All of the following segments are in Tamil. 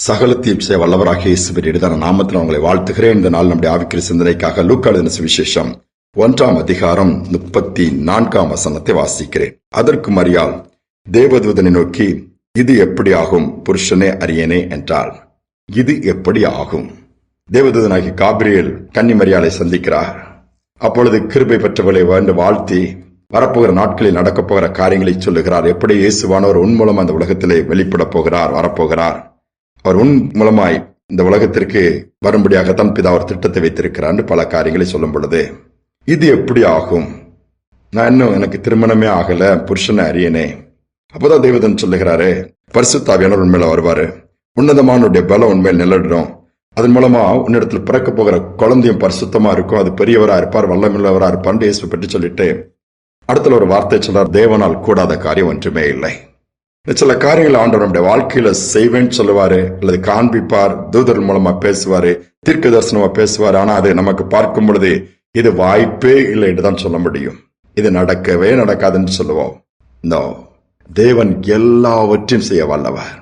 சகலத்தையும் செய்ய வல்லவராகிய இயேசுவின் எளிதான நாமத்தில் உங்களை வாழ்த்துகிறேன். இந்த நாள் நம்முடைய ஆவிக்குரிய சிந்தனைக்காக லூக்கா எழுதின சுவிசேஷம் 1 அதிகாரம் 34 வசனத்தை வாசிக்கிறேன். அதற்கு மரியாள் தேவதூதனை நோக்கி, இது எப்படி ஆகும் புருஷனே அறியேனே என்றாள். இது எப்படி ஆகும்? தேவதூதனாகி காபிரியேல் கன்னி மரியாளை சந்திக்கிறார். அப்பொழுது கிருபை பெற்றவளை வேண்டு வாழ்த்தி வரப்போகிற நாட்களில் நடக்கப் போகிற காரியங்களை சொல்லுகிறார். எப்படி இயேசுவானவர் உன் மூலம் அந்த உலகத்திலே வெளிப்பட போகிறார், வரப்போகிறார். அவர் உன் மூலமாய் இந்த உலகத்திற்கு வரும்படியாகத்தான் பிதா ஒரு திட்டத்தை வைத்திருக்கிறார் பல காரியங்களை சொல்லும் பொழுது, இது எப்படி ஆகும்? நான் இன்னும் எனக்கு திருமணமே ஆகல, புருஷனை அறியனே. அப்போதான் தேவதன் சொல்லுகிறாரு, பரிசுத்த ஆவியானவர் உண்மையில வருவாரு, உன்னதமானுடைய பலம் உண்மையில் நிலடும், அதன் மூலமா உன்னிடத்துல பிறக்க போகிற குழந்தையும் பரிசுத்தமா இருக்கும், அது பெரியவரா இருப்பார், வல்லமில்லவரா இருப்பார் இயேசு பற்றி சொல்லிட்டு அடுத்த ஒரு வார்த்தை சொல்றார், தேவனால் கூடாத காரியம் ஒன்றுமே இல்லை. சில காரியங்கள் ஆண்டவர் நம்முடைய வாழ்க்கையில செய்வேன்னு சொல்லுவாரு, அல்லது காண்பிப்பார், தூதர் மூலமா பேசுவாரு, தீர்க்க தரிசனமா பேசுவாரு. ஆனா அது நமக்கு பார்க்கும் பொழுது இது வாய்ப்பே இல்லை என்றுதான் சொல்ல முடியும். இது நடக்கவே நடக்காதுன்னு சொல்லுவோம். நோ, தேவன் எல்லாவற்றையும் செய்ய வல்லவர்.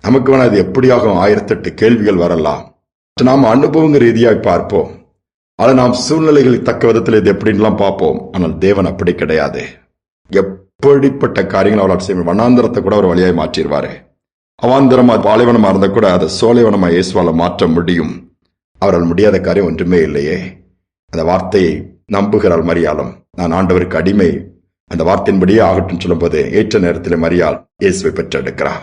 நமக்கு வேணா இது எப்படியாகும் 1008 கேள்விகள் வரலாம். நாம் அனுபவங்க ரீதியாக பார்ப்போம், அதை நாம் சூழ்நிலைகளுக்கு தக்க விதத்தில் இது எப்படின்லாம் பார்ப்போம். ஆனால் தேவன் அப்படி கிடையாது. எப்படிப்பட்ட காரியங்கள் அவளால் செய்ய, வனாந்திரத்தை கூட ஒரு வழியாய் மாற்றிடுவாரு. அவாந்திரமா பாலைவனமா இருந்தா கூட அதை சோலைவனமா இயேசுவால மாற்ற முடியும். அவரால் முடியாத காரியம் ஒன்றுமே இல்லையே. அந்த வார்த்தையை நம்புகிறாள் மரியாளும். நான் ஆண்டவருக்கு அடிமை, அந்த வார்த்தையின்படியே ஆகட்டும் சொல்லும் போது ஏற்ற நேரத்தில் மரியாள் இயேசுவை பெற்றெடுக்கிறார்.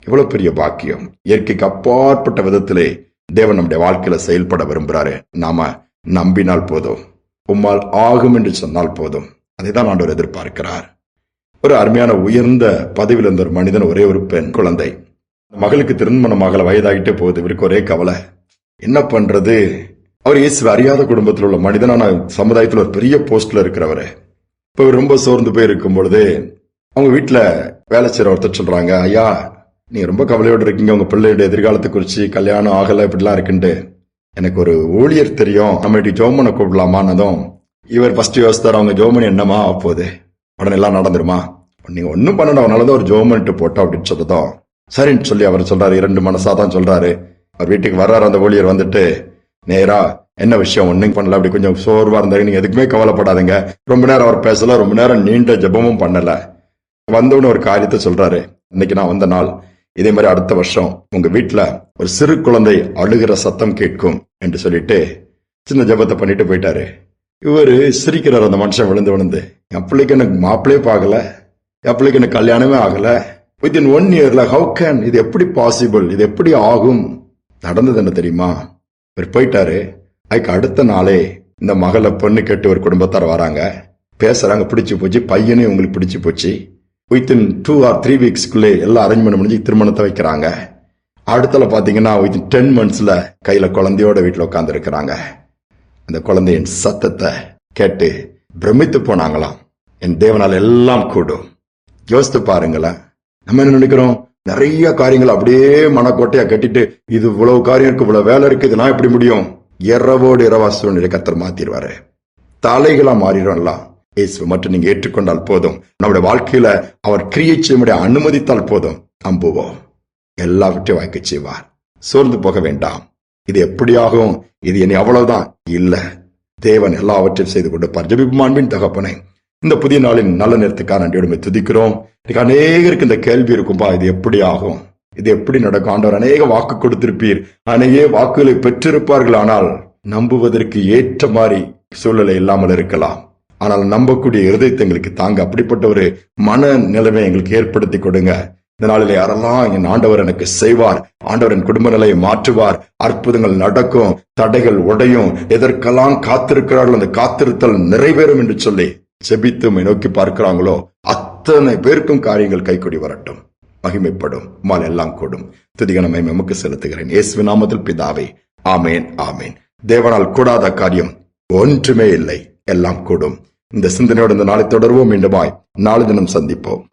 இவ்வளவு பெரிய பாக்கியம். இயற்கைக்கு அப்பாற்பட்ட விதத்திலே தேவன் நம்முடைய வாழ்க்கையில செயல்பட விரும்புகிறாரு. நாம நம்பினால் போதும், உம்மால் ஆகும் என்று சொன்னால் போதும். அதை தான் ஆண்டவர் எதிர்பார்க்கிறார். ஒரு அருமையான உயர்ந்த பதவியில் இருந்த ஒரு மனிதன், ஒரே ஒரு பெண் குழந்தை. மகளுக்கு திருமணமாக வயதாகிட்டே போகுது. இவருக்கு ஒரே கவலை, என்ன பண்றது? அவர் இயேசு அறியாத குடும்பத்தில் உள்ள மனிதனான சமுதாயத்தில் ஒரு பெரிய போஸ்ட்ல இருக்கிறவரு. இப்ப இவர் ரொம்ப சோர்ந்து போய் இருக்கும் பொழுது அவங்க வீட்டுல வேலை செய்யற ஒருத்தர் சொல்றாங்க, ஐயா நீங்க ரொம்ப கவலையோடு இருக்கீங்க, உங்க பிள்ளையுடைய எதிர்காலத்தை குறிச்சு, கல்யாணம் ஆகல இப்படிலாம் இருக்குன்ட்டு. எனக்கு ஒரு ஊழியர் தெரியும், நம்ம இப்படி ஜோமனை கூப்பிடலாமான்னதும் இவர் ஃபர்ஸ்ட் யோசித்தார், அவங்க ஜோமனி என்னமா ஆப்போகுது, உடனே எல்லாம் நடந்துருமா, நீங்க ஒன்னும் பண்ணணும், அவனாலதான் ஒரு ஜோமன்ட்டு போட்டோம் அப்படின்னு சொல்றதும் சரின்னு சொல்லி அவர் சொல்றாரு. 2 மனசாதான் சொல்றாரு. அவர் வீட்டுக்கு வர்றாரு. அந்த ஊழியர் வந்துட்டு நேரா, என்ன விஷயம், ஒன்னும் பண்ணல, அப்படி கொஞ்சம் சோர்வா இருந்தாரு, நீங்க எதுக்குமே கவலைப்படாதீங்க. ரொம்ப நேரம் அவர் பேசல, ரொம்ப நேரம் நீண்ட ஜெபமும் பண்ணல. வந்தவனு ஒரு காரியத்தை சொல்றாரு, இன்னைக்கு நான் வந்த நாள், இதே மாதிரி அடுத்த வருஷம் உங்க வீட்டுல ஒரு சிறு குழந்தை அழுகிற சத்தம் கேட்கும் என்று சொல்லிட்டு சின்ன ஜெபத்தை பண்ணிட்டு போயிட்டாரு. இவரு சிரிக்கிறார். அந்த மனுஷன் விழுந்து விழுந்து, என் பிள்ளைக்கு எனக்கு மாப்பிள்ளையே பார்க்கல, என் பிள்ளைக்கு எனக்கு கல்யாணமே ஆகல, வித்தின் 1 இயர்ல ஹவு கேன், இது எப்படி பாசிபிள், இது எப்படி ஆகும்? நடந்தது என்ன தெரியுமா? இவர் போயிட்டாரு. அதுக்கு அடுத்த நாளே இந்த மகளை பொண்ணு கேட்டு ஒரு குடும்பத்தார் வராங்க, பேசுறாங்க, பிடிச்சு போச்சு, பையனையும் உங்களுக்கு பிடிச்சு போச்சு. வித்தின் 2 or 3 வீக்ஸ்க்குள்ளே எல்லாம் அரேஞ்ச்மெண்ட் முடிஞ்சு திருமணத்தை வைக்கிறாங்க. அடுத்தல பாத்தீங்கன்னா வித்தின் 10 monthsல கையில குழந்தையோட வீட்டுல உட்கார்ந்து இருக்கிறாங்க. அந்த குழந்தையின் சத்தத்தை கேட்டு பிரமித்து போனாங்களாம். என் தேவனால் எல்லாம் கூடும். யோசித்து பாருங்களேன். நம்ம என்ன நினைக்கிறோம், நிறைய காரியங்கள் அப்படியே மனக்கோட்டையா கட்டிட்டு, இது இவ்வளவு காரியம் இருக்கு, இவ்வளவு வேலை இருக்கு, இதெல்லாம் எப்படி முடியும்? இரவோடு இரவா சூழ்நிலை கர்த்தர் மாத்திடுவாரு. தலைகளா மாறிடும்லாம். இயேசு மட்டும் நீங்க ஏற்றுக்கொண்டால் போதும், நம்முடைய வாழ்க்கையில அவர் கிரியை செய்ய அனுமதித்தால் போதும், நம்புவோம், எல்லாவற்றையும் வாய்க்க செய்வார். சோர்ந்து போக வேண்டாம். இது எப்படியாகும், இது இனி அவ்வளவுதான் இல்ல, தேவன் எல்லாவற்றையும் செய்து கொடுப்பார். ஜெபிப்போம். அன்பின் தகப்பனே, இந்த புதிய நாளின் நல்ல நேரத்துக்காக நன்றியோடு துதிக்கிறோம். அநேகருக்கு இந்த கேள்வி இருக்கும்பா, இது எப்படி ஆகும், இது எப்படி நடக்கும்? ஆண்டவர் அநேக வாக்கு கொடுத்திருப்பீர், அநேக வாக்குகளை பெற்றிருப்பார்கள். ஆனால் நம்புவதற்கு ஏற்ற மாதிரி சூழ்நிலை இல்லாமல் இருக்கலாம். ஆனால் நம்பக்கூடிய இருதயத்தை எங்களுக்கு தாங்க, அப்படிப்பட்ட ஒரு மன நிலைமை எங்களுக்கு ஏற்படுத்தி கொடுங்க. இந்த நாளிலே யாரெல்லாம் என் ஆண்டவர் எனக்கு செய்வார், ஆண்டவர் என் குடும்ப நிலையை மாற்றுவார், அற்புதங்கள் நடக்கும், தடைகள் உடையும், எதற்கெல்லாம் காத்திருக்கிறார்கள் அந்த காத்திருத்தல் நிறைவேறும் என்று சொல்லி செபித்து நோக்கி பார்க்கிறாங்களோ அத்தனை பேருக்கும் காரியங்கள் கைகூடி வரட்டும், மகிமைப்படும், மால் எல்லாம் கூடும். துதிகனமை எமக்கு செலுத்துகிறேன் இயேசுவின் நாமத்தில் பிதாவே, ஆமேன் ஆமேன். தேவனால் கூடாத காரியம் ஒன்றுமே இல்லை, எல்லாம் கூடும். இந்த சிந்தனையோடு இந்த நாளை தொடர்வோம். மீண்டுமாய் நாளை தினம் சந்திப்போம்.